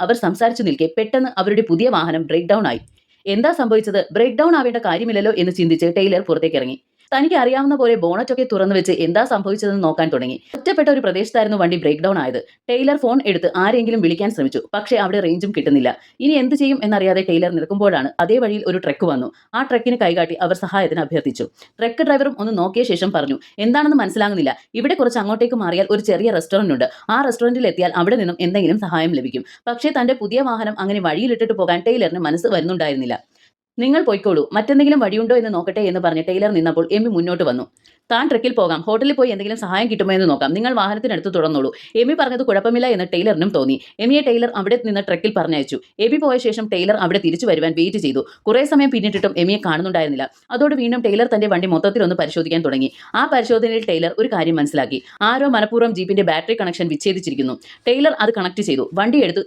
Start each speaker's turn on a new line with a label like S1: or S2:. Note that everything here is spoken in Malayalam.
S1: അവർ സംസാരിച്ചു നിൽക്കെ പെട്ടെന്ന് അവരുടെ പുതിയ വാഹനം ബ്രേക്ക് ഡൗൺ ആയി. എന്താ സംഭവിച്ചത്? ബ്രേക്ക് ഡൗൺ ആവേണ്ട കാര്യമില്ലല്ലോ എന്ന് ചിന്തിച്ച് ടൈലർ പുറത്തേക്ക് ഇറങ്ങി. തനിക്ക് അറിയാവുന്ന പോലെ ബോണറ്റൊക്കെ തുറന്നു വെച്ച് എന്താ സംഭവിച്ചതെന്ന് നോക്കാൻ തുടങ്ങി. ഒറ്റപ്പെട്ട ഒരു പ്രദേശത്തായിരുന്നു വണ്ടി ബ്രേക്ക് ഡൗൺ ആയത്. ടൈലർ ഫോൺ എടുത്ത് ആരെങ്കിലും വിളിക്കാൻ ശ്രമിച്ചു. പക്ഷേ അവിടെ റേഞ്ചും കിട്ടുന്നില്ല. ഇനി എന്ത് ചെയ്യും എന്നറിയാതെ ടൈലർ നിൽക്കുമ്പോഴാണ് അതേ വഴിയിൽ ഒരു ട്രക്ക് വന്നു. ആ ട്രക്കിന് കൈകാട്ടി അവർ സഹായത്തിന് അഭ്യർത്ഥിച്ചു. ട്രക്ക് ഡ്രൈവറും ഒന്ന് നോക്കിയ ശേഷം പറഞ്ഞു, എന്താണെന്ന് മനസ്സിലാകുന്നില്ല. ഇവിടെ കുറച്ച് അങ്ങോട്ടേക്ക് മാറിയാൽ ഒരു ചെറിയ റെസ്റ്റോറന്റ് ഉണ്ട്. ആ റെസ്റ്റോറന്റിൽ എത്തിയാൽ അവിടെ നിന്നും എന്തെങ്കിലും സഹായം ലഭിക്കും. പക്ഷേ തന്റെ പുതിയ വാഹനം അങ്ങനെ വഴിയിലിട്ടിട്ട് പോകാൻ ടൈലറിന് മനസ്സ് വരുന്നുണ്ടായിരുന്നില്ല. നിങ്ങൾ പോയിക്കോളൂ, മറ്റെന്തെങ്കിലും വഴിയുണ്ടോ എന്ന് നോക്കട്ടെ എന്ന് പറഞ്ഞ് ടൈലർ നിന്നപ്പോൾ എമി മുന്നോട്ട് വന്നു. താൻ ട്രക്കിൽ പോകാം, ഹോട്ടലിൽ പോയി എന്തെങ്കിലും സഹായം കിട്ടുമോ എന്ന് നോക്കാം, നിങ്ങൾ വാഹനത്തിനടുത്ത് തുടർന്നോളൂ. എമി പറഞ്ഞത് കുഴപ്പമില്ല എന്ന് ടൈലറിനും തോന്നി. എമിയെ ടൈലർ അവിടെ നിന്ന് ട്രക്കിൽ പറഞ്ഞയച്ചു. എമി പോയ ശേഷം ടൈലർ അവിടെ തിരിച്ചു വരുവാൻ വെയിറ്റ് ചെയ്തു. കുറേ സമയം പിന്നിട്ടിട്ടും എമിയെ കാണുന്നുണ്ടായിരുന്നില്ല. അതോട് വീണ്ടും ടൈലർ തന്റെ വണ്ടി മൊത്തത്തിലൊന്ന് പരിശോധിക്കാൻ തുടങ്ങി. ആ പരിശോധനയിൽ ടൈലർ ഒരു കാര്യം മനസ്സിലാക്കി. ആരോ മനഃപൂർവ്വം ജീപ്പിന്റെ ബാറ്ററി കണക്ഷൻ വിച്ഛേദിച്ചിരിക്കുന്നു. ടൈലർ അത് കണക്ട് ചെയ്തു. വണ്ടി എടുത്ത്